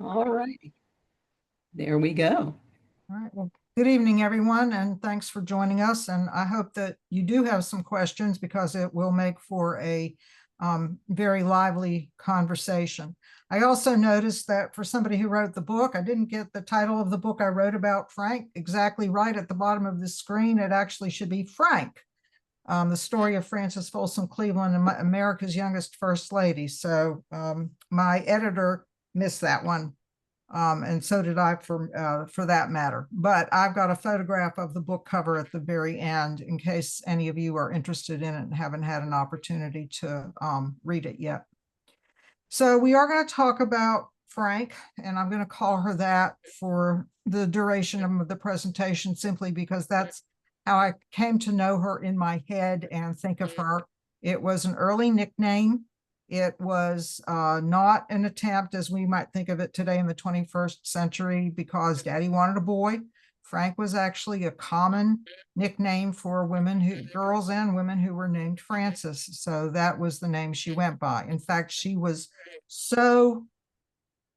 All righty, there we go. All right. Well, good evening, everyone, and thanks for joining us. And I hope that you do have some questions because it will make for a very lively conversation. I also noticed that for somebody who wrote the book, I didn't get the title of the book I wrote about Frank exactly right at the bottom of the screen. It actually should be Frank, the story of Frances Folsom Cleveland, America's youngest first lady. So my editor missed that one. And so did I for that matter. But I've got a photograph of the book cover at the very end in case any of you are interested in it and haven't had an opportunity to read it yet. So we are going to talk about Frank, and I'm going to call her that for the duration of the presentation, simply because that's how I came to know her in my head and think of her. It was an early nickname. It was not an attempt, as we might think of it today in the 21st century, because daddy wanted a boy. Frank was actually a common nickname for girls and women who were named Frances. So that was the name she went by. In fact, she was so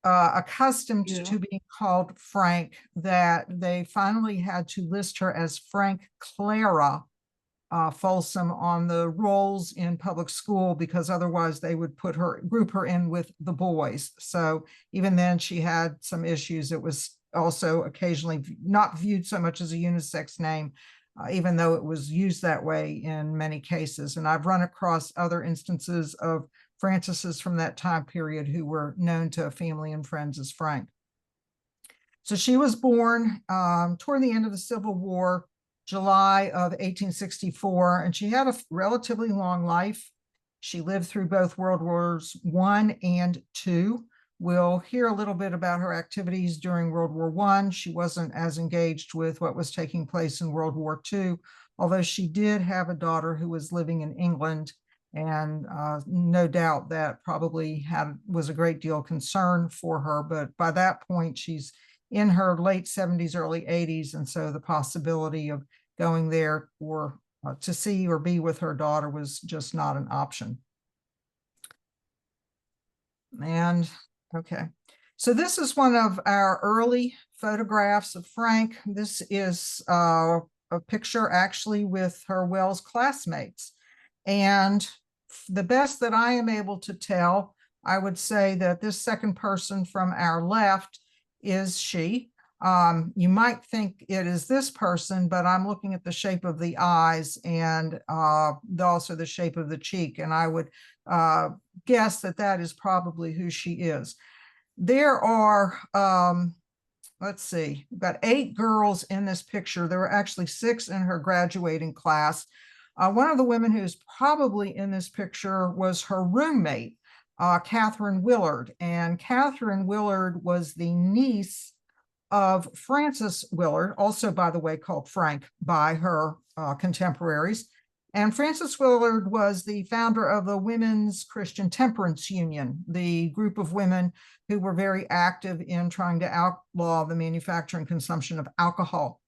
accustomed to being called Frank that they finally had to list her as Frank Clara Folsom on the rolls in public school, because otherwise they would group her in with the boys. So even then she had some issues. It was also occasionally not viewed so much as a unisex name, even though it was used that way in many cases. And I've run across other instances of Franceses from that time period who were known to family and friends as Frank. So she was born toward the end of the Civil War, July of 1864, and she had a relatively long life. She lived through both World Wars I and II. We'll hear a little bit about her activities during World War I. She wasn't as engaged with what was taking place in World War II, although she did have a daughter who was living in England, and no doubt that probably was a great deal of concern for her. But by that point, she's in her late 70s, early 80s, and so the possibility of going there or to see or be with her daughter was just not an option. And okay, so this is one of our early photographs of Frank. This is a picture actually with her Wells classmates. And the best that I am able to tell, I would say that this second person from our left is she. You might think it is this person, but I'm looking at the shape of the eyes and also the shape of the cheek, and I would guess that that is probably who she is. There are, let's see, we've got 8 girls in this picture. There were actually 6 in her graduating class. One of the women who's probably in this picture was her roommate, Catherine Willard. And Catherine Willard was the niece of Frances Willard, also, by the way, called Frank by her contemporaries. And Frances Willard was the founder of the Women's Christian Temperance Union, the group of women who were very active in trying to outlaw the manufacture and consumption of alcohol.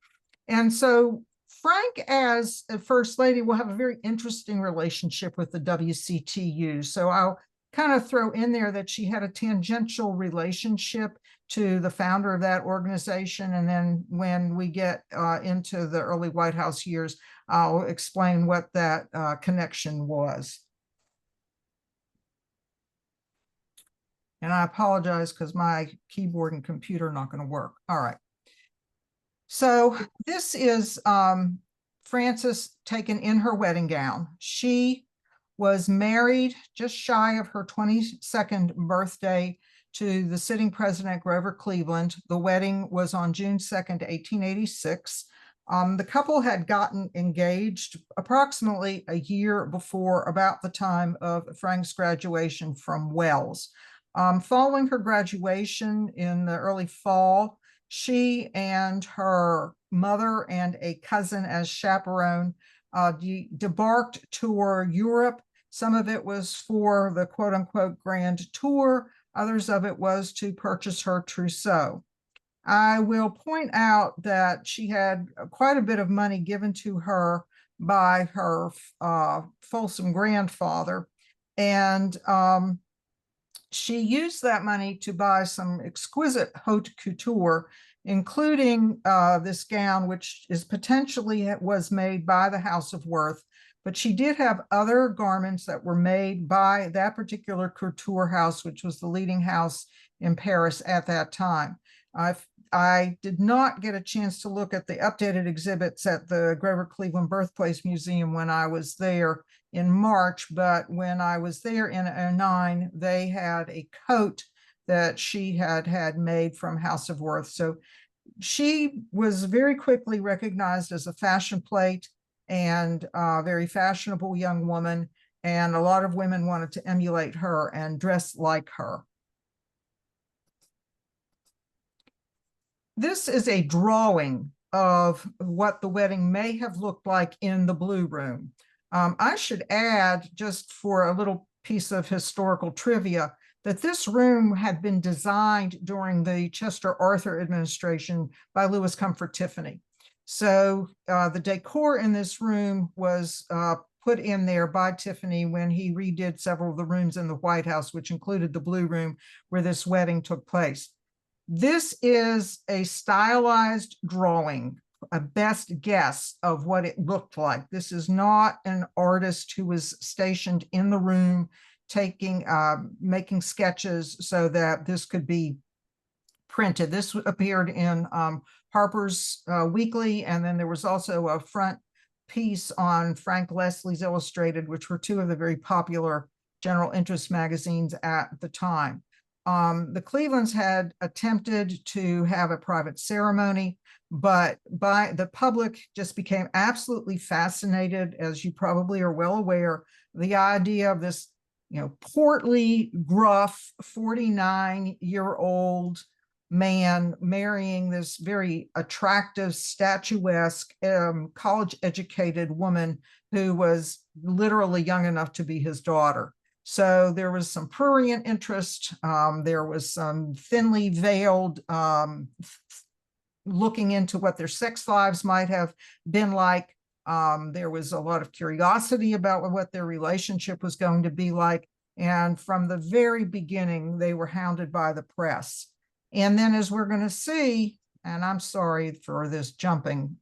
And so Frank, as a first lady, will have a very interesting relationship with the WCTU. So I'll kind of throw in there that she had a tangential relationship to the founder of that organization. And then when we get into the early White House years, I'll explain what that connection was. And I apologize because my keyboard and computer are not going to work. All right. So this is Frances taken in her wedding gown. She was married just shy of her 22nd birthday to the sitting president, Grover Cleveland. The wedding was on June 2nd, 1886. The couple had gotten engaged approximately a year before, about the time of Frank's graduation from Wells. Following her graduation in the early fall, she and her mother and a cousin as chaperone debarked toward Europe. Some of it was for the quote unquote grand tour. Others of it was to purchase her trousseau. I will point out that she had quite a bit of money given to her by her Folsom grandfather. And she used that money to buy some exquisite haute couture, including this gown, which is potentially was made by the House of Worth. But she did have other garments that were made by that particular couture house, which was the leading house in Paris at that time. I did not get a chance to look at the updated exhibits at the Grover Cleveland Birthplace Museum when I was there in March, but when I was there in '09, they had a coat that she had made from House of Worth. So she was very quickly recognized as a fashion plate and a very fashionable young woman, and a lot of women wanted to emulate her and dress like her. This is a drawing of what the wedding may have looked like in the Blue Room. I should add, just for a little piece of historical trivia, that this room had been designed during the Chester Arthur administration by Louis Comfort Tiffany. So the decor in this room was put in there by Tiffany when he redid several of the rooms in the White House, which included the Blue Room where this wedding took place. This is a stylized drawing, a best guess of what it looked like. This is not an artist who was stationed in the room making sketches so that this could be printed. This appeared in Harper's Weekly, and then there was also a front piece on Frank Leslie's Illustrated, which were two of the very popular general interest magazines at the time. The Clevelands had attempted to have a private ceremony, but the public just became absolutely fascinated, as you probably are well aware, the idea of this, portly, gruff, 49-year-old man marrying this very attractive, statuesque, college-educated woman who was literally young enough to be his daughter. So there was some prurient interest. There was some thinly veiled looking into what their sex lives might have been like. There was a lot of curiosity about what their relationship was going to be like. And from the very beginning, they were hounded by the press. And then, as we're going to see, and I'm sorry for this jumping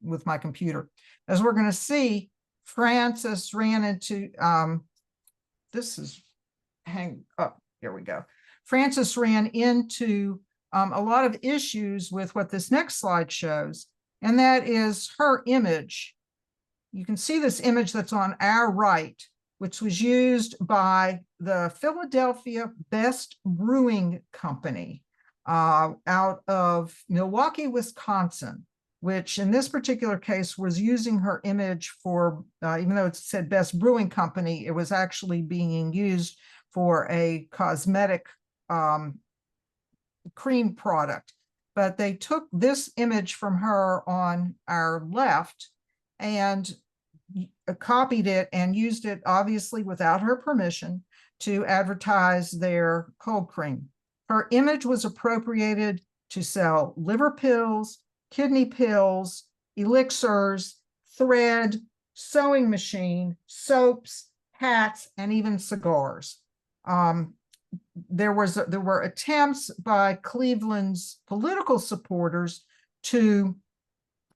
with my computer, as we're going to see, Frances ran into here we go. Frances ran into a lot of issues with what this next slide shows, and that is her image. You can see this image that's on our right, which was used by the Philadelphia Best Brewing Company out of Milwaukee, Wisconsin, which in this particular case was using her image for, even though it said Best Brewing Company, it was actually being used for a cosmetic cream product. But they took this image from her on our left and copied it and used it, obviously without her permission, to advertise their cold cream. Her image was appropriated to sell liver pills, kidney pills, elixirs, thread, sewing machine, soaps, hats, and even cigars. There were attempts by Cleveland's political supporters to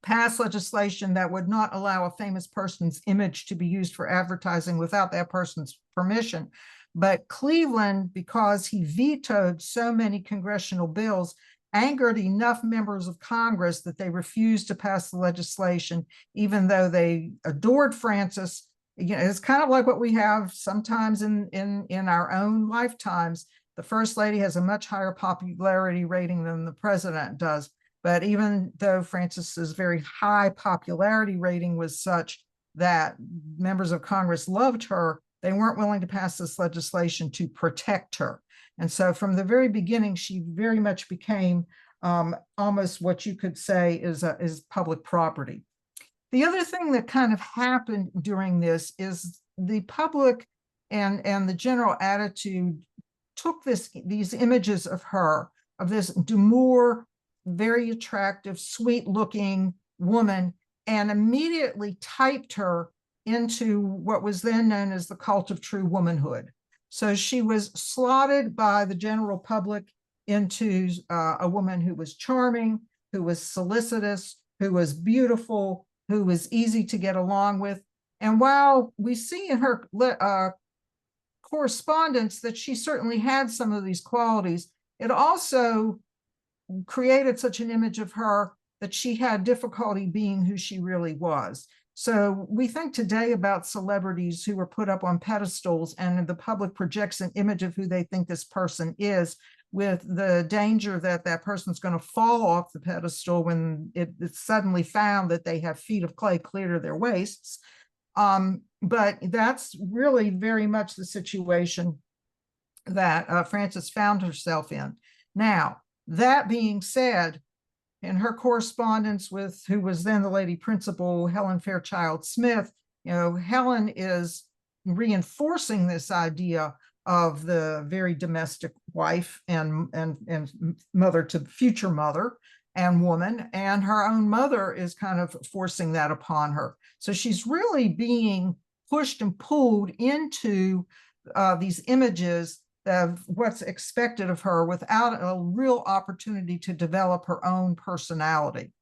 pass legislation that would not allow a famous person's image to be used for advertising without that person's permission. But Cleveland, because he vetoed so many congressional bills, angered enough members of Congress that they refused to pass the legislation, even though they adored Frances. It's kind of like what we have sometimes in our own lifetimes. The First Lady has a much higher popularity rating than the president does. But even though Frances's very high popularity rating was such that members of Congress loved her, they weren't willing to pass this legislation to protect her. And so from the very beginning, she very much became almost what you could say is public property. The other thing that kind of happened during this is the public and the general attitude took these images of her, of this demure, very attractive, sweet-looking woman, and immediately typed her into what was then known as the cult of true womanhood. So she was slotted by the general public into a woman who was charming, who was solicitous, who was beautiful, who was easy to get along with. And while we see in her correspondence that she certainly had some of these qualities, it also created such an image of her that she had difficulty being who she really was. So we think today about celebrities who are put up on pedestals and the public projects an image of who they think this person is, with the danger that that person's going to fall off the pedestal when it's suddenly found that they have feet of clay clear to their waists. But that's really very much the situation that Frances found herself in. Now, that being said, in her correspondence with who was then the lady principal, Helen Fairchild Smith, Helen is reinforcing this idea of the very domestic wife and mother to future mother and woman, and her own mother is kind of forcing that upon her. So she's really being pushed and pulled into these images of what's expected of her without a real opportunity to develop her own personality.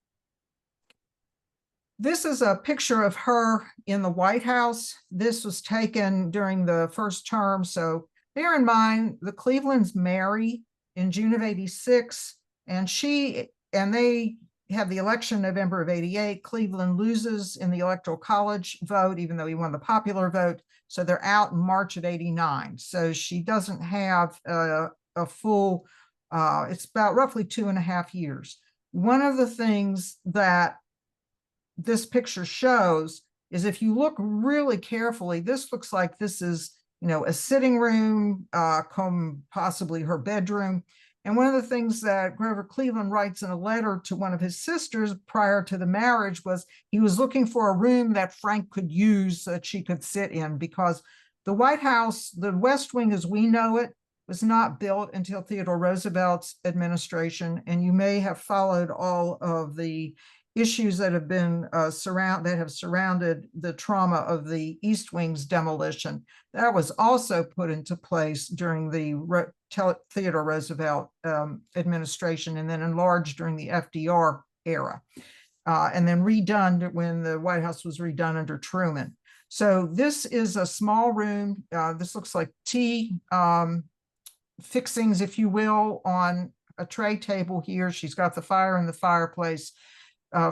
This is a picture of her in the White House. This was taken during the first term. So bear in mind, the Clevelands marry in June of '86, and they have the election November of '88. Cleveland loses in the Electoral College vote, even though he won the popular vote. So they're out in March of '89. So she doesn't have a full, it's about roughly 2.5 years. One of the things that this picture shows is, if you look really carefully, this looks like this is, a sitting room, possibly her bedroom. And one of the things that Grover Cleveland writes in a letter to one of his sisters prior to the marriage was he was looking for a room that Frank could use so that she could sit in, because the White House, the West Wing as we know it, was not built until Theodore Roosevelt's administration. And you may have followed all of the issues that have been surrounded the trauma of the East Wing's demolition. That was also put into place during the Theodore Roosevelt administration, and then enlarged during the FDR era, and then redone when the White House was redone under Truman. So this is a small room. This looks like tea fixings, if you will, on a tray table here. She's got the fire in the fireplace.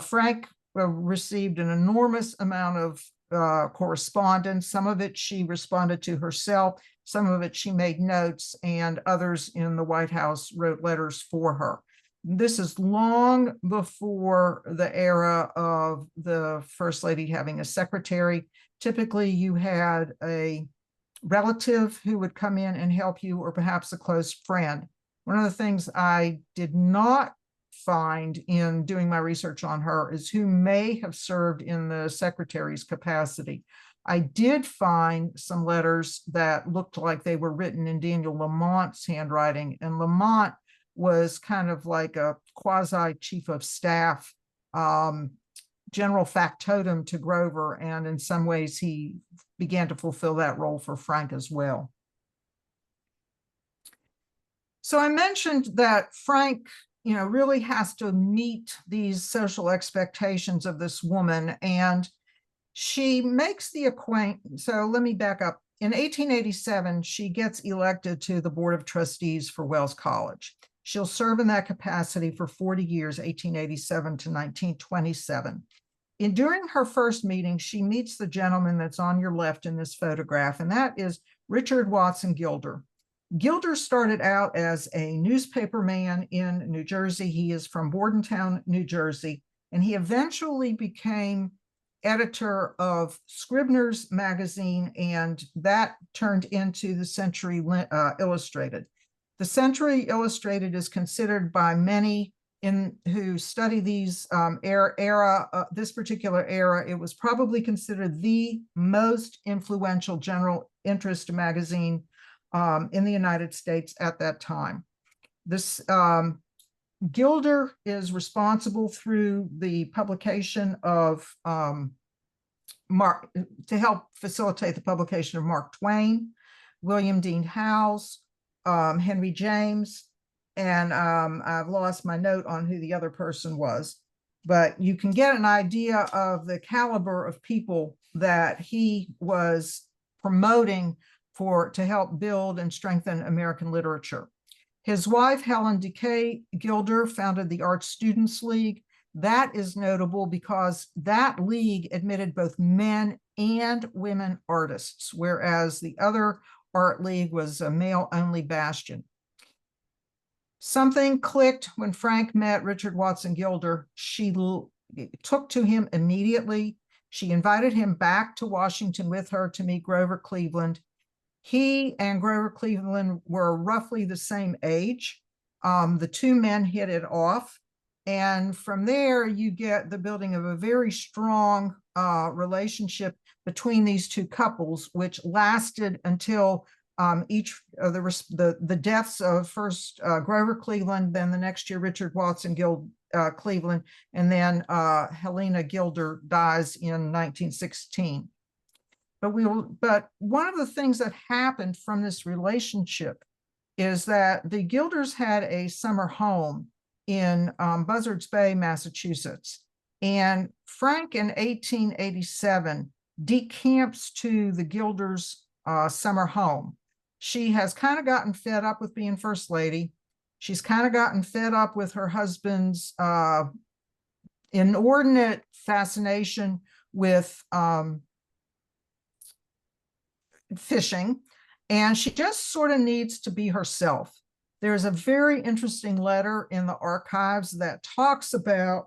Frank received an enormous amount of correspondence. Some of it she responded to herself, some of it she made notes, and others in the White House wrote letters for her. This is long before the era of the First Lady having a secretary. Typically, you had a relative who would come in and help you, or perhaps a close friend. One of the things I did not find in doing my research on her is who may have served in the secretary's capacity. I did find some letters that looked like they were written in Daniel Lamont's handwriting, and Lamont was kind of like a quasi chief of staff, general factotum to Grover, and in some ways he began to fulfill that role for Frank as well. So I mentioned that Frank really has to meet these social expectations of this woman, and she makes the acquaintance. So let me back up. In 1887, she gets elected to the Board of Trustees for Wells College. She'll serve in that capacity for 40 years, 1887 to 1927. During her first meeting, she meets the gentleman that's on your left in this photograph, and that is Richard Watson Gilder. Gilder started out as a newspaper man in New Jersey. He is from Bordentown, New Jersey, and he eventually became editor of Scribner's magazine, and that turned into the Century Illustrated. The Century Illustrated is considered by many who study these this particular era, it was probably considered the most influential general interest magazine in the United States at that time. This Gilder is responsible through the publication of to help facilitate the publication of Mark Twain. William Dean Howells, Henry James, and I've lost my note on who the other person was. But you can get an idea of the caliber of people that he was promoting to help build and strengthen American literature. His wife, Helen Decay Gilder, founded the Art Students League. That is notable because that league admitted both men and women artists, whereas the other art league was a male-only bastion. Something clicked when Frank met Richard Watson Gilder. She took to him immediately. She invited him back to Washington with her to meet Grover Cleveland. He and Grover Cleveland were roughly the same age. The two men hit it off. And from there, you get the building of a very strong relationship between these two couples, which lasted until each of the deaths of first Grover Cleveland, then the next year Richard Watson Cleveland, and then Helena Gilder dies in 1916. But one of the things that happened from this relationship is that the Gilders had a summer home in Buzzards Bay, Massachusetts. And Frank in 1887 decamps to the Gilders' summer home. She has kind of gotten fed up with being First Lady. She's kind of gotten fed up with her husband's inordinate fascination with fishing, and she just sort of needs to be herself. There's a very interesting letter in the archives that talks about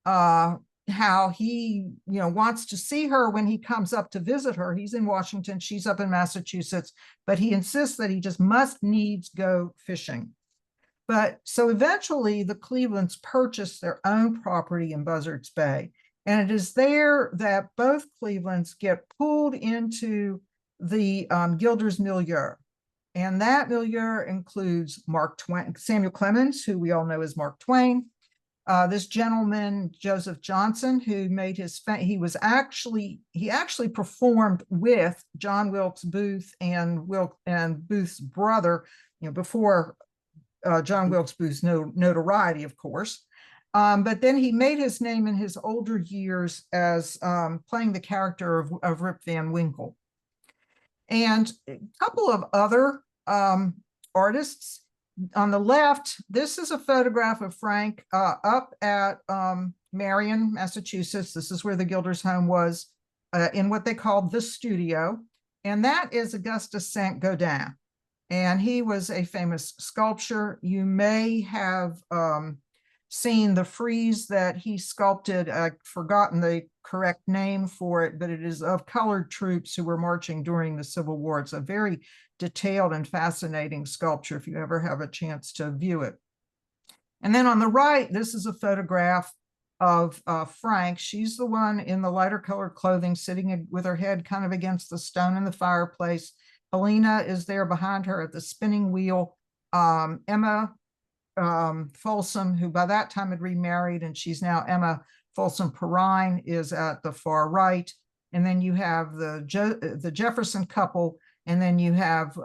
how he, wants to see her when he comes up to visit her. He's in Washington, she's up in Massachusetts, but he insists that he just must needs go fishing. But so eventually the Clevelands purchased their own property in Buzzards Bay. And it is there that both Clevelands get pulled into the Gilders milieu. And that milieu includes Mark Twain, Samuel Clemens, who we all know as Mark Twain. This gentleman, Joseph Johnson, who made he actually performed with John Wilkes Booth and Booth's brother, before John Wilkes Booth's notoriety, of course. But then he made his name in his older years as playing the character of Rip Van Winkle. And a couple of other artists. On the left, this is a photograph of Frank up at Marion, Massachusetts. This is where the Gilders' home was, in what they called the studio. And that is Augustus Saint-Gaudens. And he was a famous sculptor. You may have seen the frieze that he sculpted. I've forgotten the correct name for it, but it is of colored troops who were marching during the Civil War. It's a very detailed and fascinating sculpture if you ever have a chance to view it. And then on the right, this is a photograph of Frank. She's the one in the lighter colored clothing, sitting with her head kind of against the stone in the fireplace. Helena is there behind her at the spinning wheel. Emma Folsom, who by that time had remarried, and she's now Emma Folsom Perrine, is at the far right. And then you have the Jefferson couple, and then you have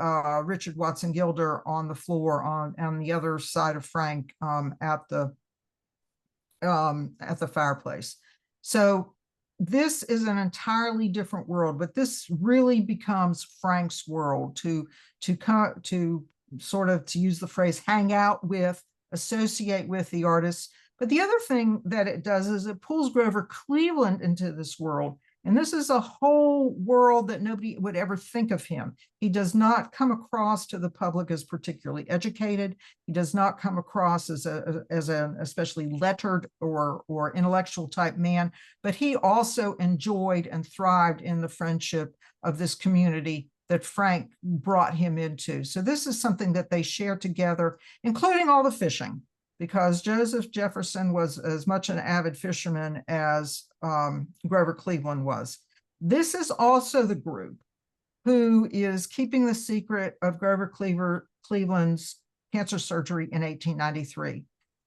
Richard Watson Gilder on the floor on the other side of Frank at the fireplace. So this is an entirely different world, but this really becomes Frank's world to sort of, to use the phrase, hang out with, associate with the artists. But the other thing that it does is it pulls Grover Cleveland into this world. And this is a whole world that nobody would ever think of him. He does not come across to the public as particularly educated. He does not come across as an especially lettered or intellectual type man, but he also enjoyed and thrived in the friendship of this community that Frank brought him into. So this is something that they share together, including all the fishing, because Joseph Jefferson was as much an avid fisherman as Grover Cleveland was. This is also the group who is keeping the secret of Grover Cleveland's cancer surgery in 1893.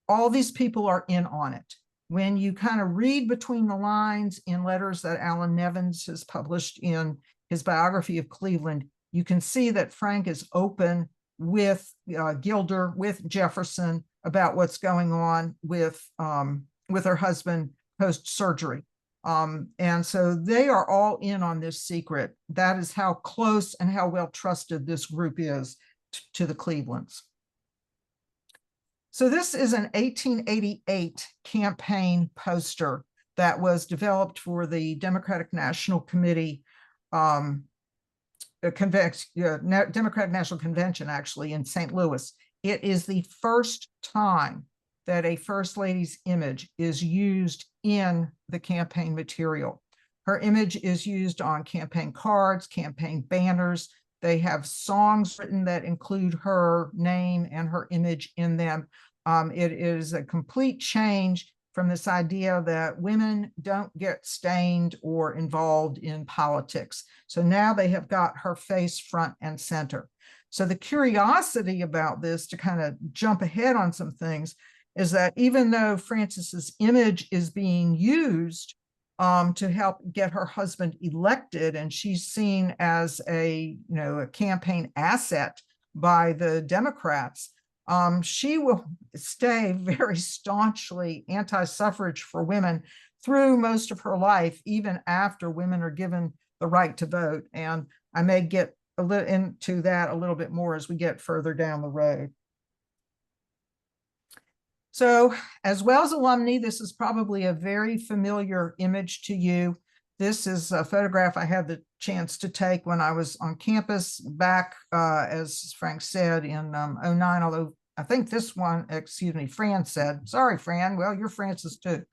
All these people are in on it. When you kind of read between the lines in letters that Alan Nevins has published in his biography of Cleveland, you can see that Frank is open with Gilder, with Jefferson, about what's going on with her husband post-surgery. And so they are all in on this secret. That is how close and how well trusted this group is to the Clevelands. So this is an 1888 campaign poster that was developed for the Democratic National Committee, Democratic National Convention, actually, in St. Louis. It is the first time that a First Lady's image is used in the campaign material. Her image is used on campaign cards, campaign banners. They have songs written that include her name and her image in them. It is a complete change from this idea that women don't get stained or involved in politics. So now they have got her face front and center. So the curiosity about this, to kind of jump ahead on some things, is that even though Frances's image is being used to help get her husband elected, and she's seen as a campaign asset by the Democrats, she will stay very staunchly anti-suffrage for women through most of her life, even after women are given the right to vote. And I may get a little into that a little bit more as we get further down the road. So, as well as alumni, this is probably a very familiar image to you. This is a photograph I had the chance to take when I was on campus back, as Frank said, in 09, although I think this one, Fran said, sorry, Fran, well, you're Frances too.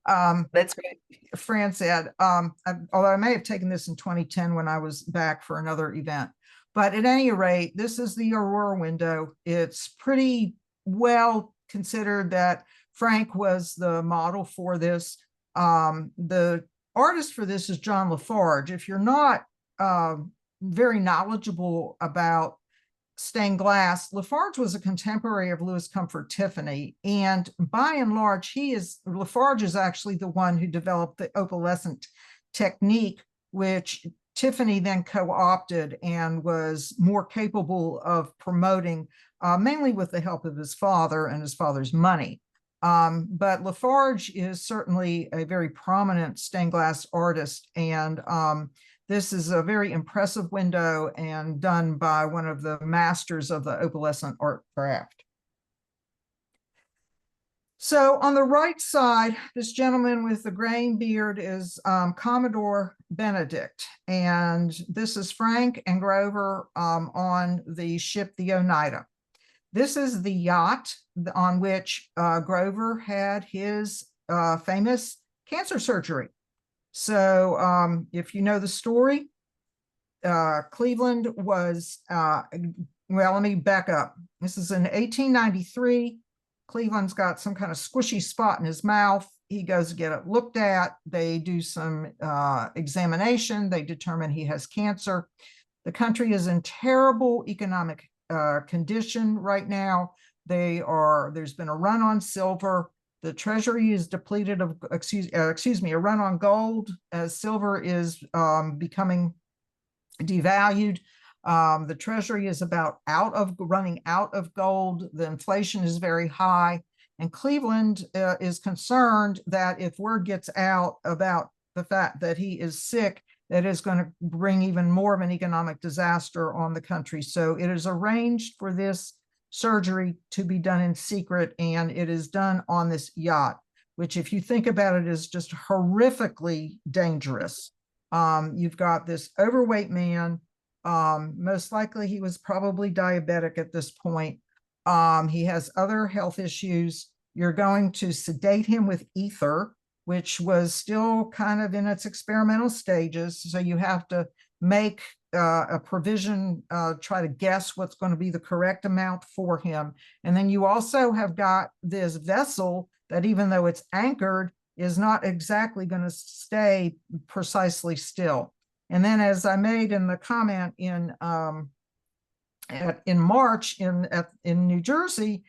That's right. Fran said, although I may have taken this in 2010 when I was back for another event. But at any rate, this is the Aurora window. It's pretty well considered that Frank was the model for this. The artist for this is John Lafarge. If you're not very knowledgeable about stained glass, Lafarge was a contemporary of Louis Comfort Tiffany, and by and large, Lafarge is actually the one who developed the opalescent technique, which Tiffany then co-opted and was more capable of promoting, mainly with the help of his father and his father's money. But Lafarge is certainly a very prominent stained glass artist, and this is a very impressive window and done by one of the masters of the opalescent art craft. So on the right side, this gentleman with the graying beard is Commodore Benedict, and this is Frank and Grover on the ship the Oneida. This is the yacht on which Grover had his famous cancer surgery. So if you know the story, Cleveland was, well, let me back up. This is in 1893. Cleveland's got some kind of squishy spot in his mouth. He goes to get it looked at. They do some examination. They determine he has cancer. The country is in terrible economic condition right now. There's been a run on silver. The treasury is depleted of, a run on gold as silver is becoming devalued. The treasury is about running out of gold. The inflation is very high. And Cleveland is concerned that if word gets out about the fact that he is sick, that is going to bring even more of an economic disaster on the country. So it is arranged for this surgery to be done in secret, and it is done on this yacht, which, if you think about it, is just horrifically dangerous. You've got this overweight man. Most likely he was probably diabetic at this point. He has other health issues. You're going to sedate him with ether, which was still kind of in its experimental stages. So you have to make a provision, try to guess what's going to be the correct amount for him. And then you also have got this vessel that, even though it's anchored, is not exactly going to stay precisely still. And then, as I made in the comment in March in New Jersey,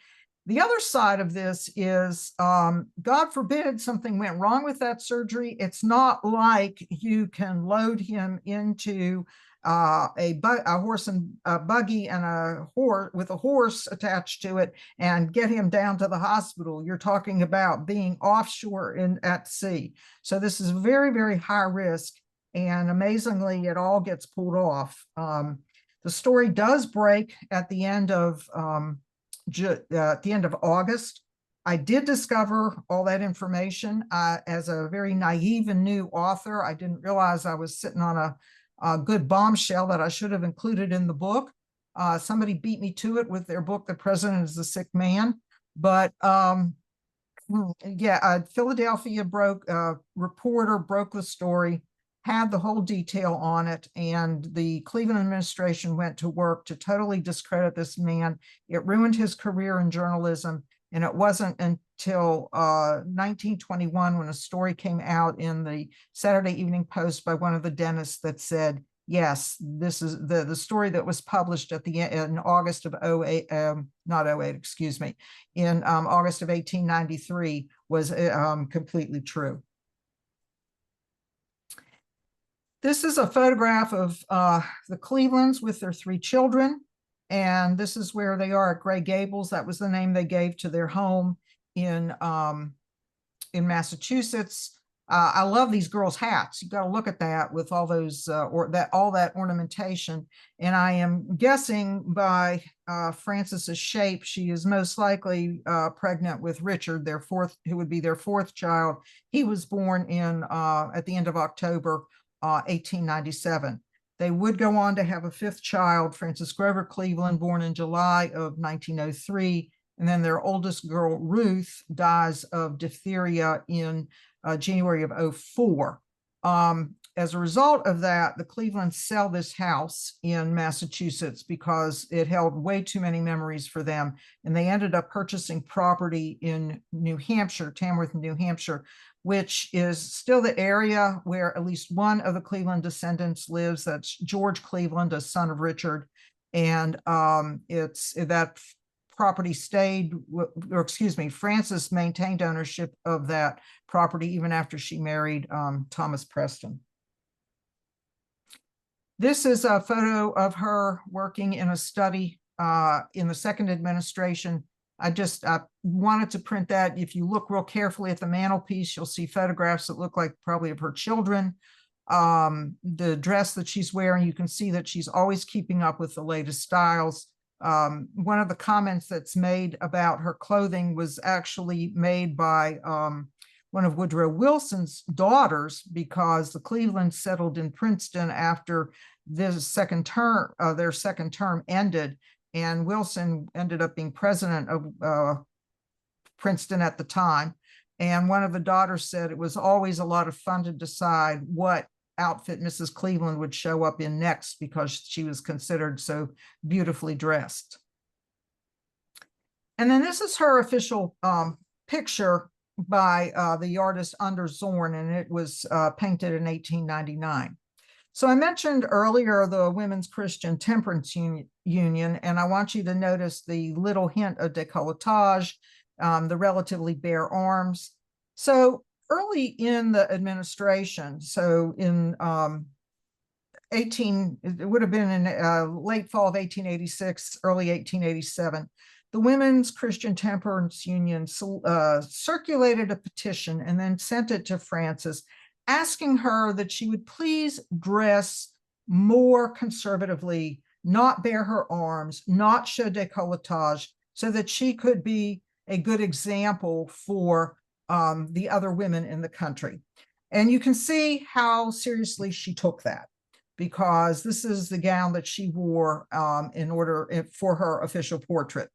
the other side of this is, God forbid something went wrong with that surgery. It's not like you can load him into a horse and a buggy and a horse with a horse attached to it and get him down to the hospital. You're talking about being offshore at sea. So this is very, very high risk. And amazingly, it all gets pulled off. The story does break at the end of August. I did discover all that information as a very naive and new author. I didn't realize I was sitting on a good bombshell that I should have included in the book. Somebody beat me to it with their book, The President is a Sick Man. But yeah, Philadelphia reporter broke the story, had the whole detail on it, and the Cleveland administration went to work to totally discredit this man. It ruined his career in journalism. And it wasn't until 1921 when a story came out in the Saturday Evening Post by one of the dentists that said, yes, this is the story that was published at the in August of 08, not 08, excuse me, in August of 1893 was completely true. This is a photograph of the Clevelands with their 3 children. And this is where they are at Gray Gables. That was the name they gave to their home in Massachusetts. I love these girls' hats. You got to look at that with all those all that ornamentation. And I am guessing by Frances's shape, she is most likely pregnant with Richard, who would be their 4th child. He was born in at the end of October, 1897. They would go on to have a 5th child, Frances Grover Cleveland, born in July of 1903. And then their oldest girl, Ruth, dies of diphtheria in January of 04. As a result of that, the Clevelands sell this house in Massachusetts because it held way too many memories for them. And they ended up purchasing property in New Hampshire, Tamworth, New Hampshire, which is still the area where at least one of the Cleveland descendants lives. That's George Cleveland, a son of Richard. And it's that property stayed, or excuse me, Frances maintained ownership of that property even after she married Thomas Preston. This is a photo of her working in a study in the 2nd administration. I wanted to print that. If you look real carefully at the mantelpiece, you'll see photographs that look like probably of her children. The dress that she's wearing, you can see that she's always keeping up with the latest styles. One of the comments that's made about her clothing was actually made by one of Woodrow Wilson's daughters, because the Clevelands settled in Princeton after their second term ended. And Wilson ended up being president of Princeton at the time. And one of the daughters said it was always a lot of fun to decide what outfit Mrs. Cleveland would show up in next, because she was considered so beautifully dressed. And then this is her official picture by the artist Under Zorn, and it was painted in 1899. So I mentioned earlier the Women's Christian Temperance Union, and I want you to notice the little hint of décolletage, the relatively bare arms. So early in the administration, so in it would have been in late fall of 1886, early 1887, the Women's Christian Temperance Union circulated a petition and then sent it to Frances, asking her that she would please dress more conservatively, not bare her arms, not show décolletage, so that she could be a good example for the other women in the country. And you can see how seriously she took that, because this is the gown that she wore for her official portrait.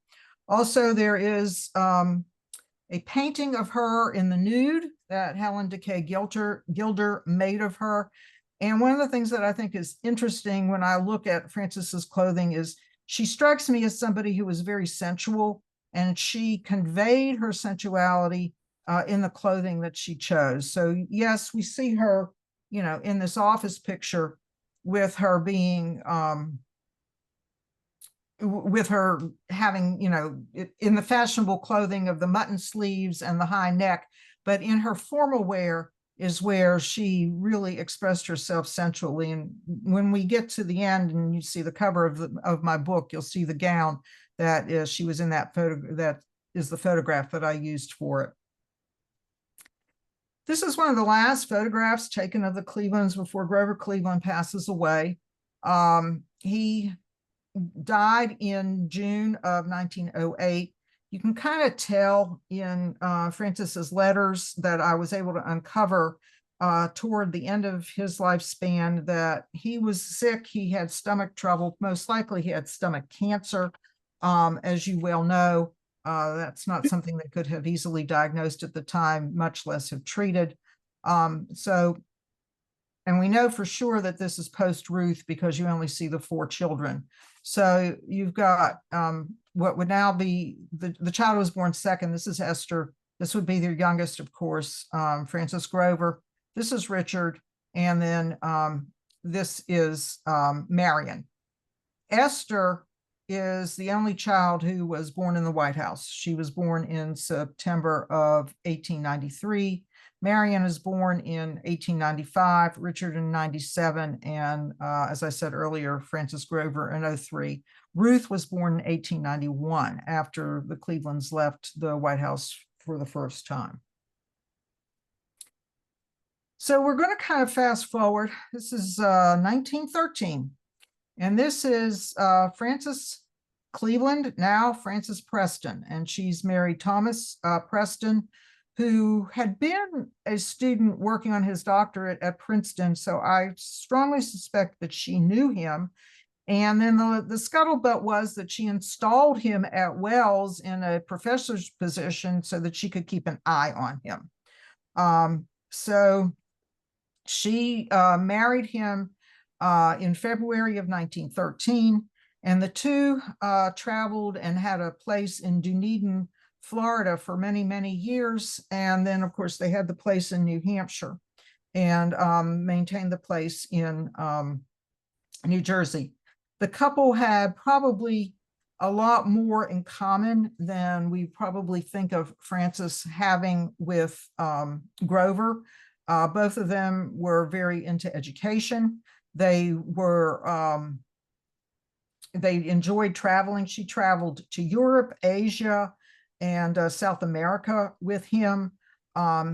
Also, there is a painting of her in the nude that Helen Decay Gilder made of her. And one of the things that I think is interesting when I look at Frances's clothing is she strikes me as somebody who was very sensual, and she conveyed her sensuality in the clothing that she chose. So yes, we see her, in this office picture with her being, with her having, in the fashionable clothing of the mutton sleeves and the high neck, but in her formal wear, is where she really expressed herself sensually. And when we get to the end and you see the cover of my book, you'll see the gown that is, she was in that photo, that is the photograph that I used for it. This is one of the last photographs taken of the Clevelands before Grover Cleveland passes away. He died in June of 1908. You can kind of tell in Frances's letters that I was able to uncover toward the end of his lifespan that he was sick. He had stomach trouble. Most likely he had stomach cancer. As you well know, that's not something that could have easily diagnosed at the time, much less have treated. And we know for sure that this is post-Ruth because you only see the 4 children. So you've got what would now be the child who was born second. This is Esther. This would be their youngest, of course, Frances Grover. This is Richard. And then this is Marion. Esther is the only child who was born in the White House. She was born in September of 1893. Marion was born in 1895, Richard in 97, and as I said earlier, Frances Grover in 03. Ruth was born in 1891 after the Clevelands left the White House for the first time. So we're going to kind of fast forward. This is 1913, and this is Frances Cleveland, now Frances Preston, and she's married Thomas Preston, who had been a student working on his doctorate at Princeton. So I strongly suspect that she knew him. And then the scuttlebutt was that she installed him at Wells in a professor's position so that she could keep an eye on him. So she married him in February of 1913, and the two traveled and had a place in Dunedin, Florida for many, many years. And then, of course, they had the place in New Hampshire and maintained the place in New Jersey. The couple had probably a lot more in common than we probably think of Frances having with Grover. Both of them were very into education. They were, they enjoyed traveling. She traveled to Europe, Asia, and South America with him.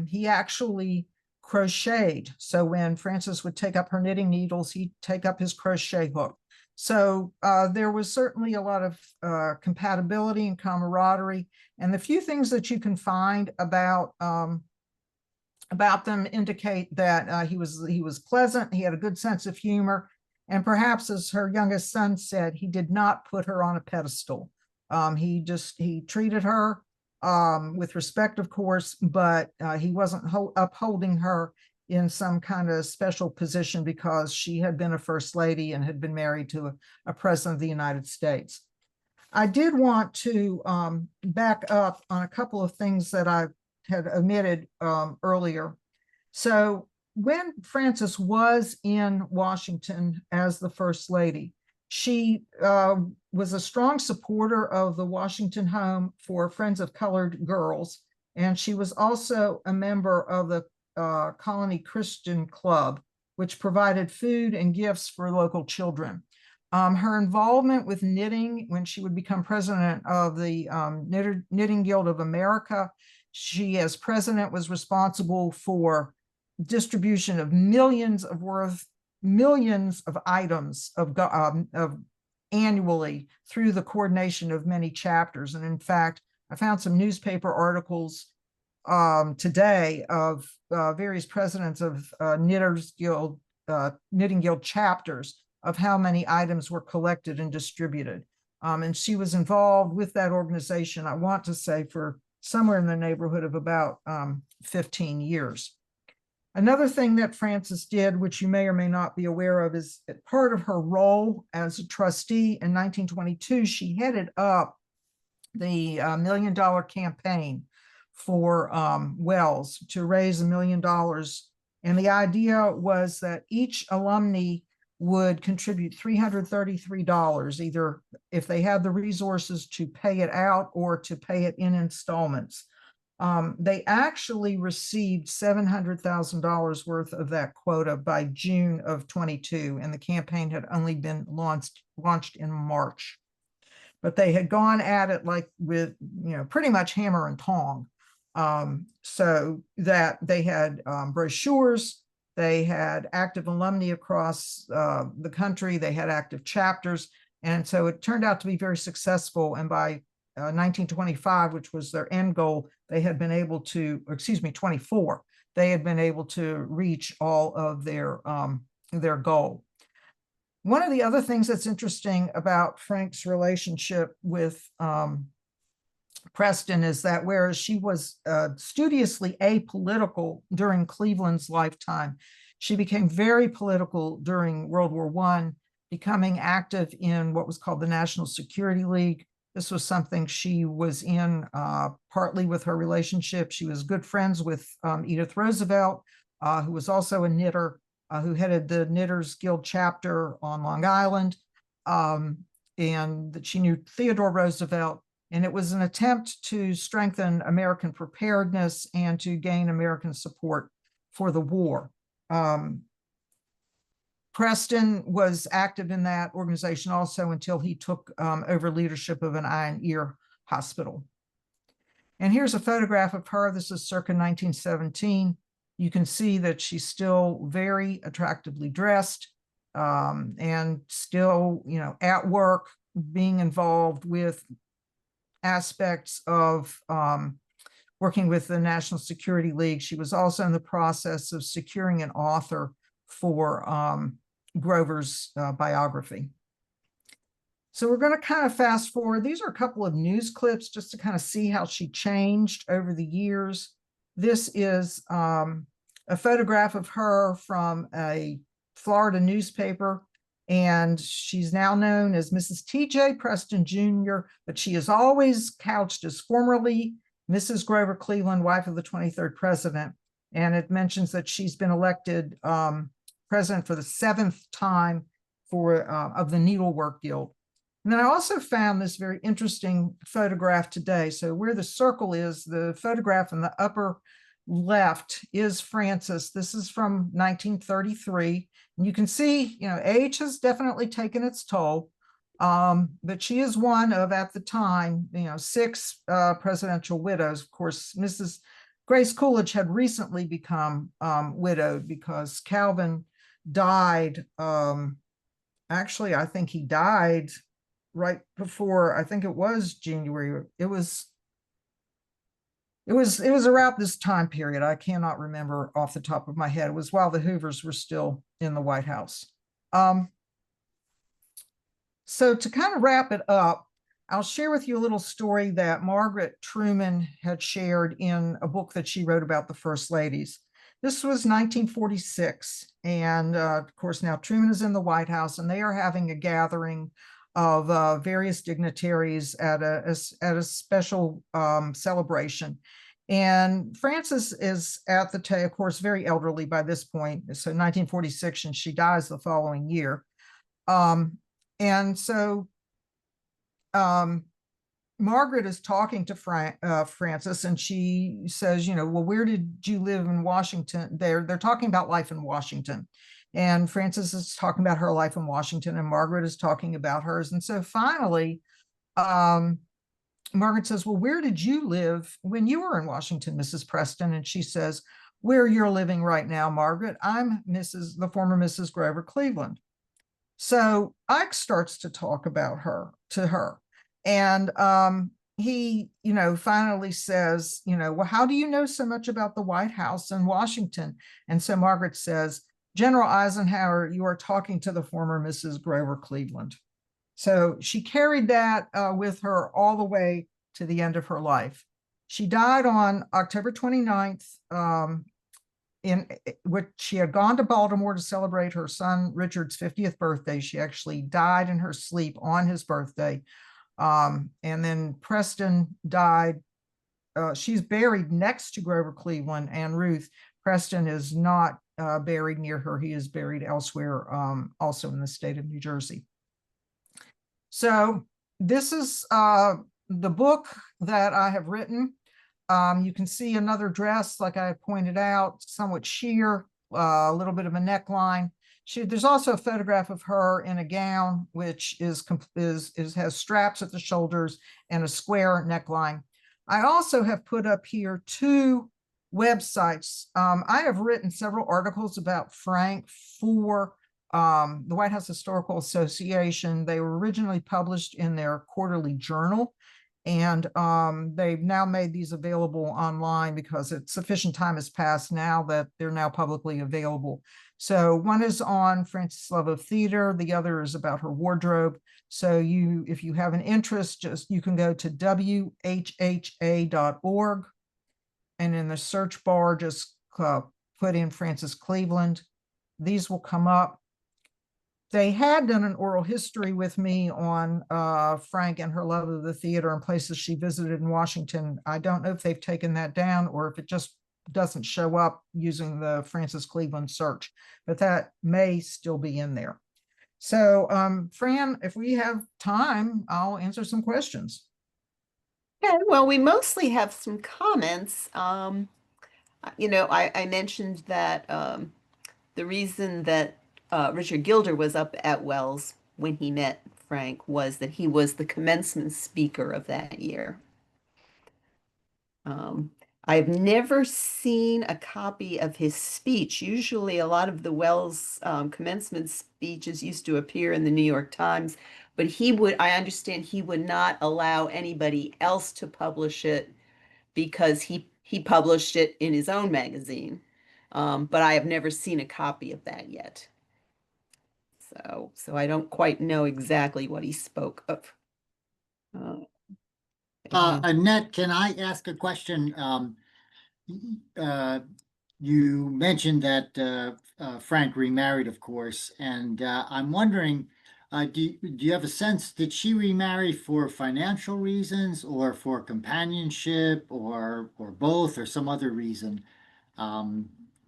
He actually crocheted. So when Frances would take up her knitting needles, he'd take up his crochet hook. So there was certainly a lot of compatibility and camaraderie. And the few things that you can find about them indicate that he was pleasant. He had a good sense of humor. And perhaps, as her youngest son said, he did not put her on a pedestal. He treated her with respect, of course, but he wasn't upholding her in some kind of special position because she had been a first lady and had been married to a president of the United States. I did want to back up on a couple of things that I had omitted earlier. So when Frances was in Washington as the first lady, she was a strong supporter of the Washington Home for Friends of Colored Girls, and she was also a member of the Colony Christian Club, which provided food and gifts for local children. Her involvement with knitting, when she would become president of the Knitting Guild of America, she, as president, was responsible for distribution of millions of items of annually through the coordination of many chapters. And in fact, I found some newspaper articles today of various presidents of Knitting Guild chapters of how many items were collected and distributed. And she was involved with that organization, I want to say, for somewhere in the neighborhood of about 15 years. Another thing that Frances did, which you may or may not be aware of, is part of her role as a trustee in 1922, she headed up the $1 million campaign for Wells to raise $1 million. And the idea was that each alumni would contribute $333, either if they had the resources to pay it out or to pay it in installments. They actually received $700,000 worth of that quota by June of 22, and the campaign had only been launched in March. But they had gone at it like with, pretty much hammer and tong. So that they had brochures, they had active alumni across the country, they had active chapters. And so it turned out to be very successful. And by 1925, which was their end goal, they had been able to, 24, they had been able to reach all of their goal. One of the other things that's interesting about Frank's relationship with Preston is that whereas she was studiously apolitical during Cleveland's lifetime, she became very political during World War I, becoming active in what was called the National Security League. This was something she was in partly with her relationship. She was good friends with Edith Roosevelt, who was also a knitter, who headed the Knitters Guild chapter on Long Island, and that she knew Theodore Roosevelt. And it was an attempt to strengthen American preparedness and to gain American support for the war. Preston was active in that organization also until he took over leadership of an eye and ear hospital. And here's a photograph of her. This is circa 1917. You can see that she's still very attractively dressed and still, at work, being involved with aspects of working with the National Security League. She was also in the process of securing an author for Grover's biography. So we're going to kind of fast forward. These are a couple of news clips just to kind of see how she changed over the years. This is a photograph of her from a Florida newspaper, and she's now known as Mrs. T.J. Preston Jr., but she is always couched as formerly Mrs. Grover Cleveland, wife of the 23rd president. And it mentions that she's been elected president for the 7th time of the Needlework Guild. And then I also found this very interesting photograph today. So where the circle is, the photograph in the upper left is Frances. This is from 1933. And you can see, age has definitely taken its toll. But she is one of, at the time, 6 presidential widows. Of course, Mrs. Grace Coolidge had recently become widowed because Calvin died. Actually, I think he died right before, I think it was January. It was around this time period. I cannot remember off the top of my head. It was while the Hoovers were still in the White House. So to kind of wrap it up, I'll share with you a little story that Margaret Truman had shared in a book that she wrote about the First Ladies. This was 1946. And of course, now Truman is in the White House and they are having a gathering of various dignitaries at a special celebration. And Frances is at the table, of course, very elderly by this point. So 1946, and she dies the following year. And so Margaret is talking to Frances, and she says, well, where did you live in Washington? They're talking about life in Washington. And Frances is talking about her life in Washington, and Margaret is talking about hers. And so finally, Margaret says, well, where did you live when you were in Washington, Mrs. Preston? And she says, where you're living right now, Margaret. I'm the former Mrs. Grover Cleveland. So Ike starts to talk about her to her. And he, finally says, well, how do you know so much about the White House in Washington? And so Margaret says, General Eisenhower, you are talking to the former Mrs. Grover Cleveland. So she carried that with her all the way to the end of her life. She died on October 29th, in which she had gone to Baltimore to celebrate her son Richard's 50th birthday. She actually died in her sleep on his birthday. And then Preston died. She's buried next to Grover Cleveland and Ruth. Preston is not buried near her. He is buried elsewhere, also in the state of New Jersey. So this is the book that I have written. You can see another dress, like I pointed out, somewhat sheer, a little bit of a neckline. There's also a photograph of her in a gown, which has straps at the shoulders and a square neckline. I also have put up here two websites. I have written several articles about Frank for the White House Historical Association. They were originally published in their quarterly journal, and they've now made these available online because sufficient time has passed now that they're now publicly available. So one is on Frances' love of theater, the other is about her wardrobe. So if you have an interest, you can go to whha.org, and in the search bar, just put in Frances Cleveland. These will come up. They had done an oral history with me on Frank and her love of the theater and places she visited in Washington. I don't know if they've taken that down or if it just doesn't show up using the Frances Cleveland search, but that may still be in there. So, Fran, if we have time, I'll answer some questions. Okay, well, we mostly have some comments. I mentioned that the reason that Richard Gilder was up at Wells when he met Frank was that he was the commencement speaker of that year. I've never seen a copy of his speech. Usually, a lot of the Wells commencement speeches used to appear in the New York Times, but I understand he would not allow anybody else to publish it because he published it in his own magazine. But I have never seen a copy of that yet. So I don't quite know exactly what he spoke of. Annette, can I ask a question? You mentioned that Frank remarried, of course, and I'm wondering, do you have a sense, did she remarry for financial reasons or for companionship or both or some other reason?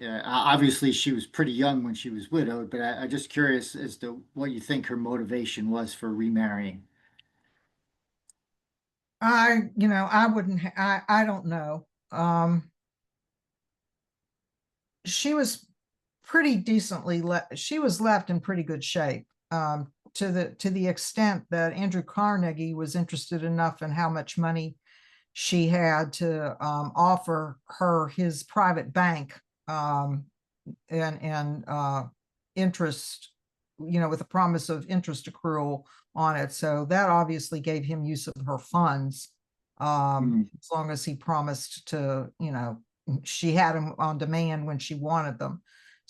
Obviously, she was pretty young when she was widowed, but I'm just curious as to what you think her motivation was for remarrying. I don't know. She was pretty decently she was left in pretty good shape, to the extent that Andrew Carnegie was interested enough in how much money she had to offer her his private bank, and interest, with a promise of interest accrual on it. So that obviously gave him use of her funds, as long as he promised to, she had them on demand when she wanted them.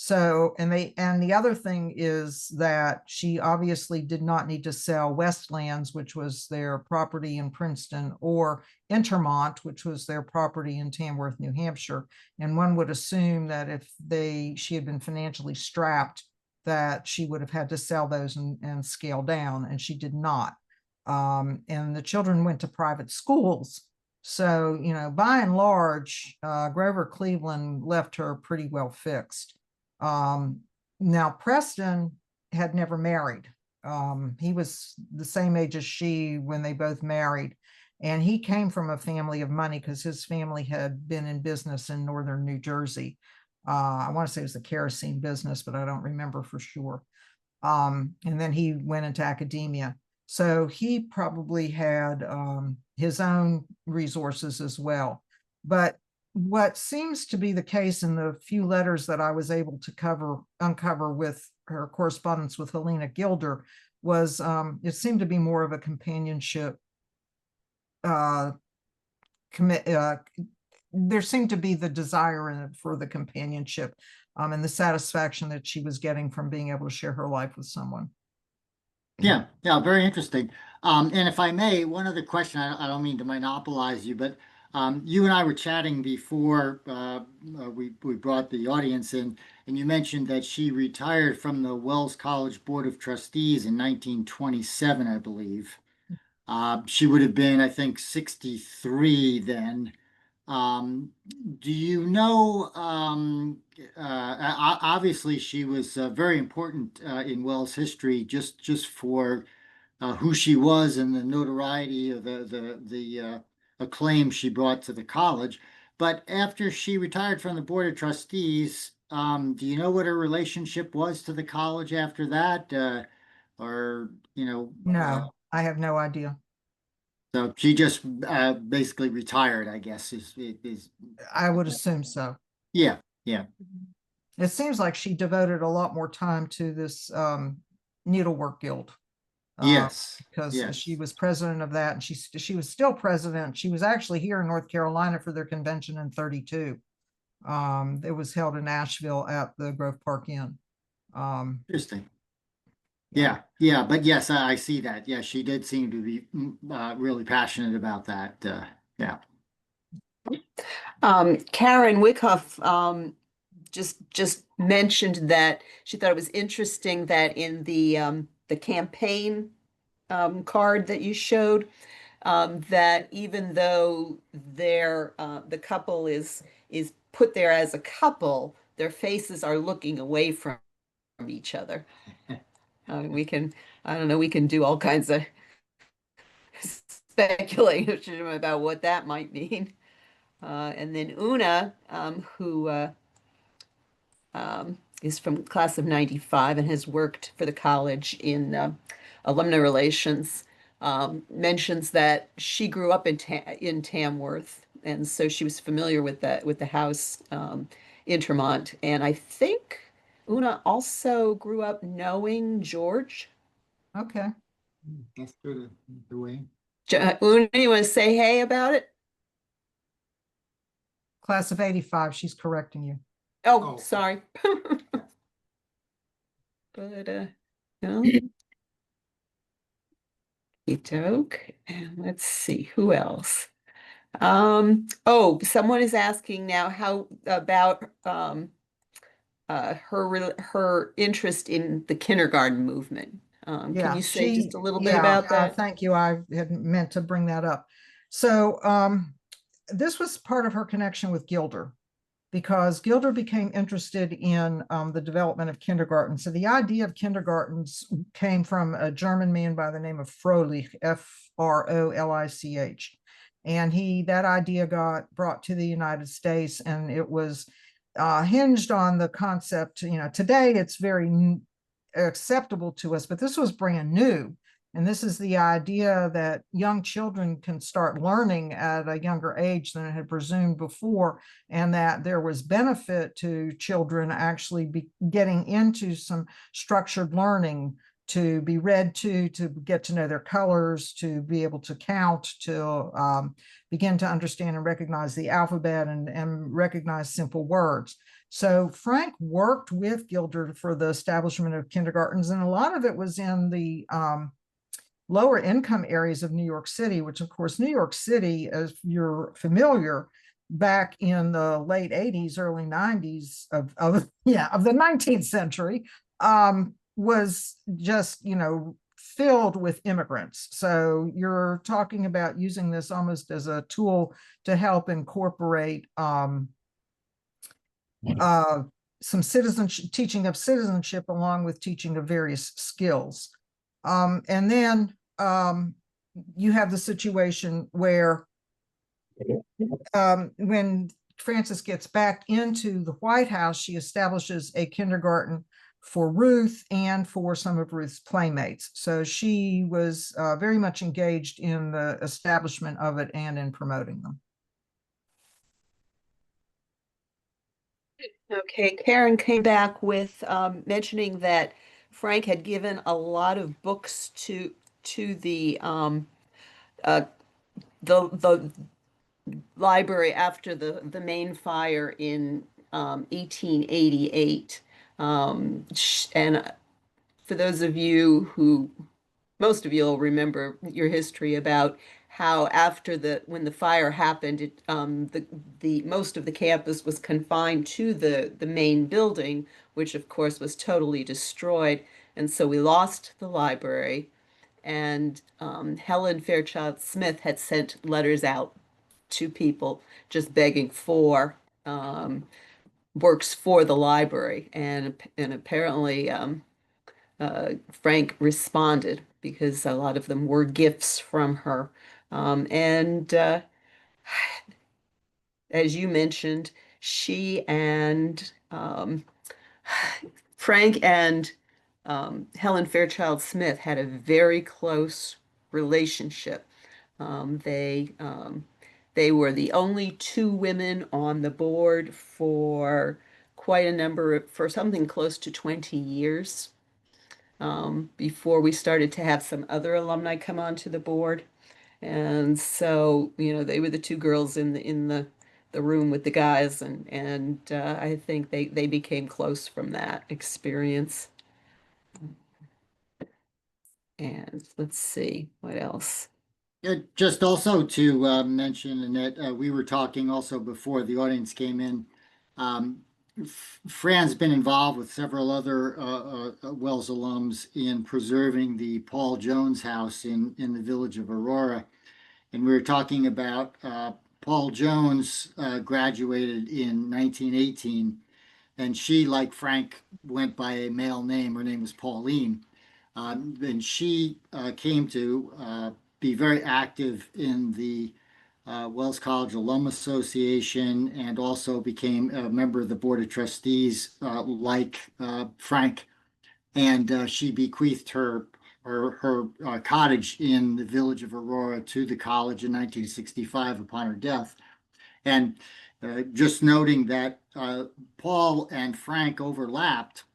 So, and the other thing is that she obviously did not need to sell Westlands, which was their property in Princeton, or Intermont, which was their property in Tamworth, New Hampshire. And one would assume that if she had been financially strapped, that she would have had to sell those and scale down, and she did not. And the children went to private schools. So, by and large, Grover Cleveland left her pretty well fixed. Now, Preston had never married. He was the same age as she when they both married. And he came from a family of money because his family had been in business in northern New Jersey. I want to say it was a kerosene business, but I don't remember for sure. And then he went into academia. So he probably had his own resources as well. But what seems to be the case in the few letters that I was able to uncover with her correspondence with Helena Gilder was it seemed to be more of a companionship. There seemed to be the desire for the companionship, and the satisfaction that she was getting from being able to share her life with someone. Yeah, very interesting. And if I may, one other question, I don't mean to monopolize you, but you and I were chatting before we brought the audience in, and you mentioned that she retired from the Wells College Board of Trustees in 1927, I believe. She would have been, I think, 63 then. Do you know, obviously she was very important in Wells history just for who she was and the notoriety of the acclaim she brought to the college. But after she retired from the Board of Trustees, do you know what her relationship was to the college after that? Or, No, I have no idea. so she just basically retired, I guess, is I would assume so. yeah, yeah. It seems like she devoted a lot more time to this needlework guild. Yes, Because she yes. was president of that, and she was still president. She was actually here in North Carolina for their convention in 32. It was held in Asheville at the Grove Park Inn. Interesting. Yeah, yeah, but yes, I see that. Yeah, she did seem to be really passionate about that. Yeah. Karen Wyckoff just mentioned that she thought it was interesting that in the campaign card that you showed, that even though the couple is put there as a couple, their faces are looking away from each other. I don't know, we can do all kinds of speculation about what that might mean. And then Una, who is from class of 95 and has worked for the college in alumni relations, mentions that she grew up in Tamworth, and so she was familiar with the house in Tremont. And I think Una also grew up knowing George. Okay. That's good. The way. Una, you want to say hey about it? Class of 85, she's correcting you. Oh, Oh. sorry. But no. Joke. And let's see who else. Oh, someone is asking now how about her interest in the kindergarten movement. Can Yeah, you say just a little bit yeah, about that? thank you. I hadn't meant to bring that up. So this was part of her connection with Gilder, because Gilder became interested in the development of kindergarten. So the idea of kindergartens came from a German man by the name of Froelich, Frolich. And that idea got brought to the United States, and it was hinged on the concept, today it's very acceptable to us, but this was brand new. And this is the idea that young children can start learning at a younger age than it had presumed before, and that there was benefit to children actually be getting into some structured learning, to be read to get to know their colors, to be able to count, to begin to understand and recognize the alphabet, and recognize simple words. So Frank worked with Gilder for the establishment of kindergartens, and a lot of it was in the lower income areas of New York City, which of course, New York City, as you're familiar, back in the late 80s, early 90s of the 19th century, was just, filled with immigrants. So you're talking about using this almost as a tool to help incorporate some citizenship, teaching of citizenship, along with teaching of various skills. And then you have the situation where when Frances gets back into the White House, she establishes a kindergarten for Ruth and for some of Ruth's playmates. So she was very much engaged in the establishment of it and in promoting them. Okay, Karen came back with mentioning that Frank had given a lot of books to uh, the library after the main fire in 1888. And for those of you who, most of you will remember your history about how after when the fire happened, the most of the campus was confined to the main building, which of course was totally destroyed. And so we lost the library, and Helen Fairchild Smith had sent letters out to people just begging for works for the library, and apparently Frank responded, because a lot of them were gifts from her. And as you mentioned, she and Frank and Helen Fairchild Smith had a very close relationship. Um, they um, they were the only two women on the board for quite a number of, for something close to 20 years, before we started to have some other alumni come onto the board. And so, they were the two girls in the room with the guys, and I think they became close from that experience. And let's see what else. Yeah, just also to mention, Annette, we were talking also before the audience came in. Fran's been involved with several other Wells alums in preserving the Paul Jones House in the village of Aurora. And we were talking about Paul Jones graduated in 1918, and she, like Frank, went by a male name. Her name was Pauline. And she came to be very active in the Wells College Alum Association, and also became a member of the Board of Trustees, like Frank. And she bequeathed her cottage in the village of Aurora to the college in 1965 upon her death. And just noting that Paul and Frank overlapped.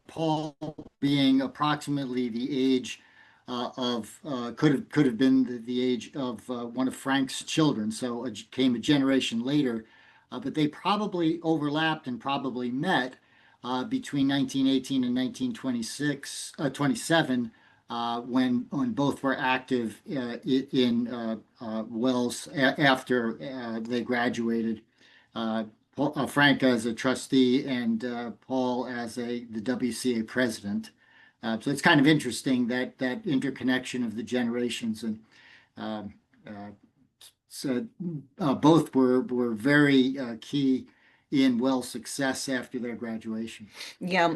Paul being approximately the age could have been the age of one of Frank's children, so it came a generation later, but they probably overlapped and probably met between 1918 and 27, when both were active in Wells after they graduated. Frank as a trustee, and Paul as the WCA president. So it's kind of interesting that interconnection of the generations, and um, uh, so both were very key in Wells' success after their graduation. Yeah,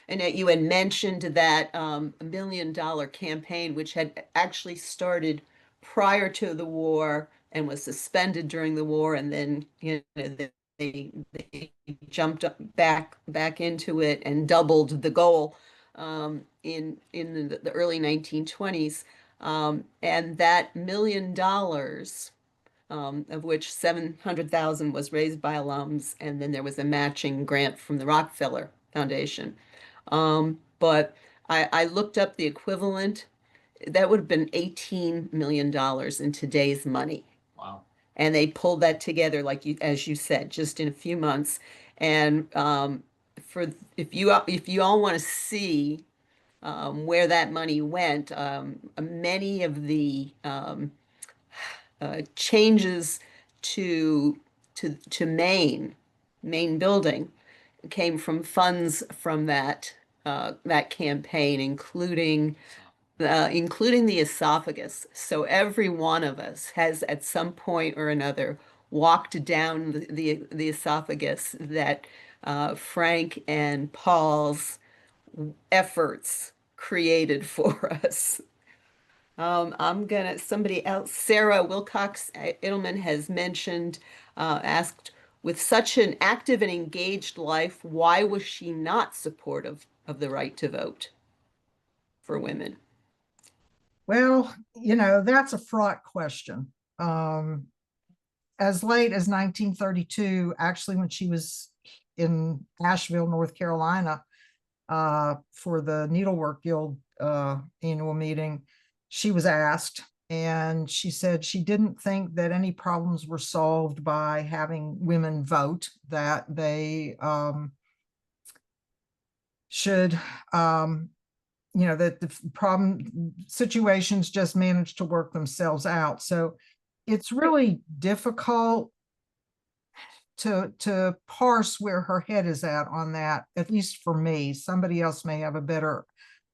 Annette, you had mentioned that $1 million campaign, which had actually started prior to the war and was suspended during the war, and then they jumped back into it and doubled the goal in the early 1920s, and that $1 million. Of which 700,000 was raised by alums, and then there was a matching grant from the Rockefeller Foundation. But I looked up the equivalent. That would have been $18 million in today's money. Wow. And they pulled that together, like as you said, just in a few months. And for if you all want to see where that money went, many of the changes to main building came from funds from that campaign, including the esophagus. So every one of us has at some point or another walked down the esophagus that Frank and Paul's efforts created for us. Somebody else, Sarah Wilcox Edelman has mentioned, asked, with such an active and engaged life, why was she not supportive of the right to vote for women? Well, that's a fraught question. As late as 1932, actually, when she was in Asheville, North Carolina, for the Needlework Guild annual meeting, she was asked, and she said she didn't think that any problems were solved by having women vote, that they should, that the problem situations just managed to work themselves out. So it's really difficult to parse where her head is at least for me. Somebody else may have a better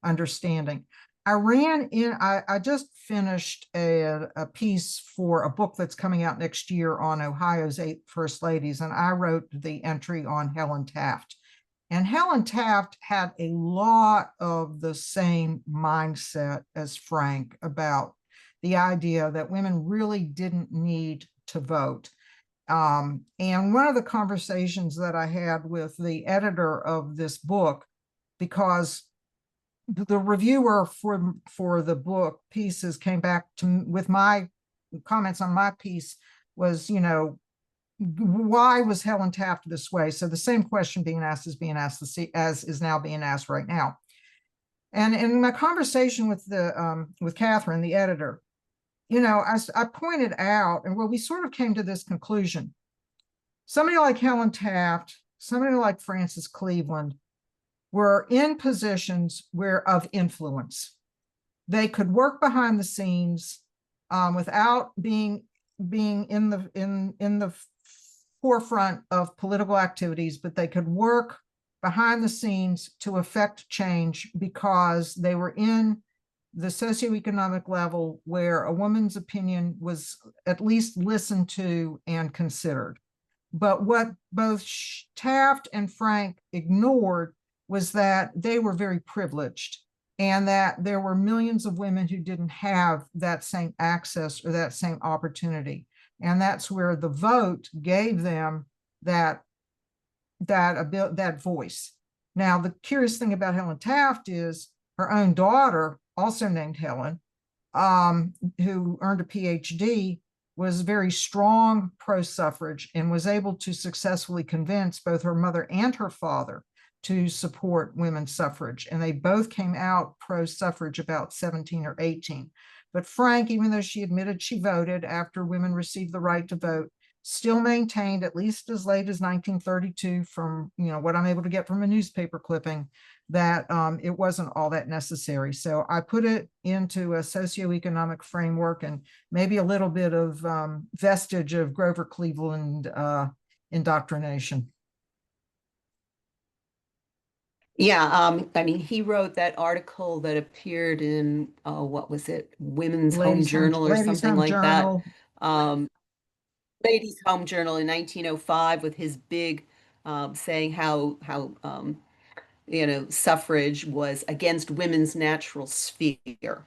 understanding. I just finished a piece for a book that's coming out next year on Ohio's 8 First Ladies, and I wrote the entry on Helen Taft. And Helen Taft had a lot of the same mindset as Frank about the idea that women really didn't need to vote. And one of the conversations that I had with the editor of this book, because the reviewer for the book pieces came back to with my comments on my piece was, you know, why was Helen Taft this way? So the same question being asked is being asked as is now being asked right now. And in my conversation with Catherine, the editor, you know, I pointed out, and well, we sort of came to this conclusion. Somebody like Helen Taft, somebody like Frances Cleveland were in positions of influence. They could work behind the scenes without being in the forefront of political activities, but they could work behind the scenes to affect change because they were in the socioeconomic level where a woman's opinion was at least listened to and considered. But what both Taft and Frank ignored was that they were very privileged and that there were millions of women who didn't have that same access or that same opportunity. And that's where the vote gave them that voice. Now, the curious thing about Helen Taft is her own daughter, also named Helen, who earned a PhD, was very strong pro-suffrage and was able to successfully convince both her mother and her father to support women's suffrage. And they both came out pro-suffrage about 17 or 18. But Frank, even though she admitted she voted after women received the right to vote, still maintained, at least as late as 1932, from what I'm able to get from a newspaper clipping, that it wasn't all that necessary. So I put it into a socioeconomic framework and maybe a little bit of vestige of Grover Cleveland indoctrination. Yeah, I mean, he wrote that article that appeared in what was it, Women's Home Journal or something like that. Ladies' Home Journal in 1905 with his big saying how suffrage was against women's natural sphere.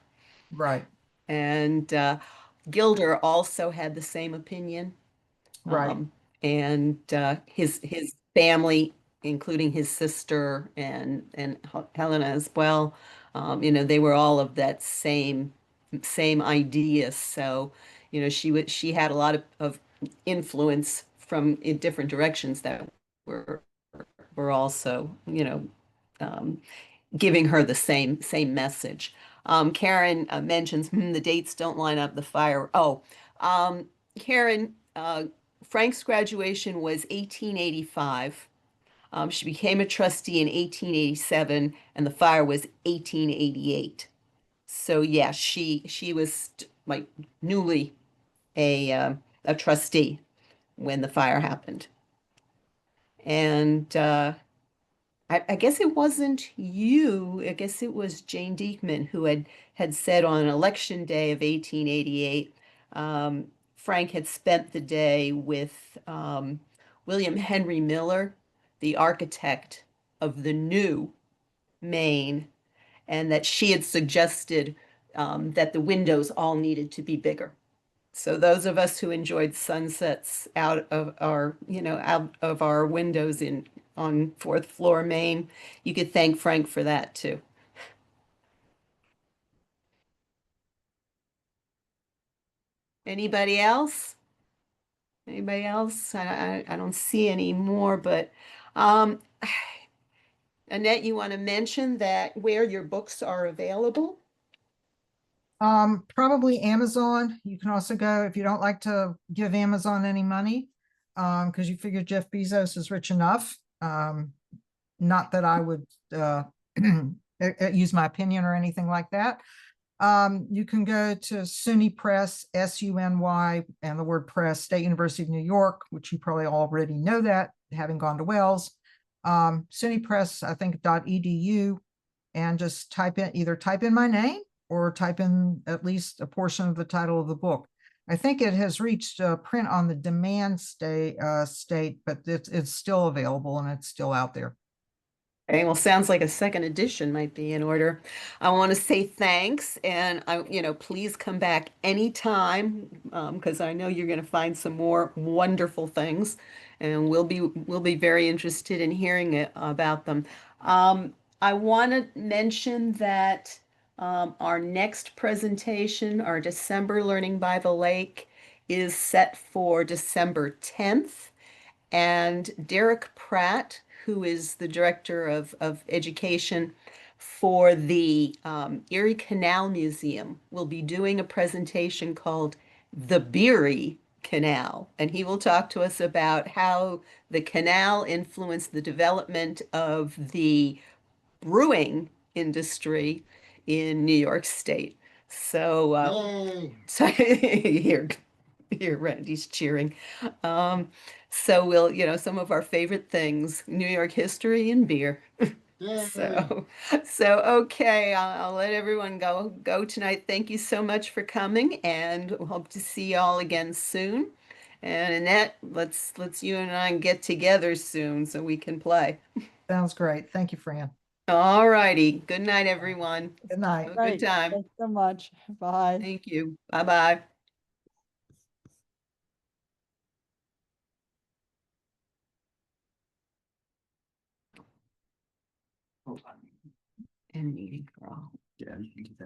Right. And Gilder also had the same opinion. Right. And his family, including his sister and Helena as well, they were all of that same idea. So, she had a lot of influence from in different directions that were also, giving her the same message. Karen mentions the dates don't line up. The fire. Oh, Karen. Frank's graduation was 1885. She became a trustee in 1887, and the fire was 1888. So yeah, she was like newly a trustee when the fire happened. And I guess it wasn't you. I guess it was Jane Diekman who had said on election day of 1888. Frank had spent the day with William Henry Miller, the architect of the new Maine, and that she had suggested that the windows all needed to be bigger. So those of us who enjoyed sunsets out of our windows on fourth floor Maine, you could thank Frank for that too. Anybody else? Anybody else? I don't see any more, but Annette, you want to mention that where your books are available? Probably Amazon. You can also go, if you don't like to give Amazon any money, because you figure Jeff Bezos is rich enough. Not that I would use my opinion or anything like that. You can go to SUNY Press, SUNY, and the word press, State University of New York, which you probably already know that, having gone to Wells. SUNY Press, I think, .edu, and just either type in my name or type in at least a portion of the title of the book. I think it has reached print on the demand state, but it's still available and it's still out there. Okay, well, sounds like a second edition might be in order. I want to say thanks, and please come back anytime, because I know you're going to find some more wonderful things, and we'll be very interested in hearing about them. I want to mention that our next presentation, our December Learning by the Lake, is set for December 10th. And Derek Pratt, who is the director of education for the Erie Canal Museum, will be doing a presentation called The Beery Canal. And he will talk to us about how the canal influenced the development of the brewing industry in New York State. So, Yay. so here, Randy's cheering. So some of our favorite things, New York history and beer. Yay. So okay, I'll let everyone go tonight. Thank you so much for coming, and hope to see you all again soon. And Annette, let's you and I get together soon so we can play. Sounds great. Thank you, Fran. All righty. Good night, everyone. Good night. Have a good Great. time. Thanks so much. Bye. Thank you. Bye-bye. End meeting for all. Yeah, you can do that.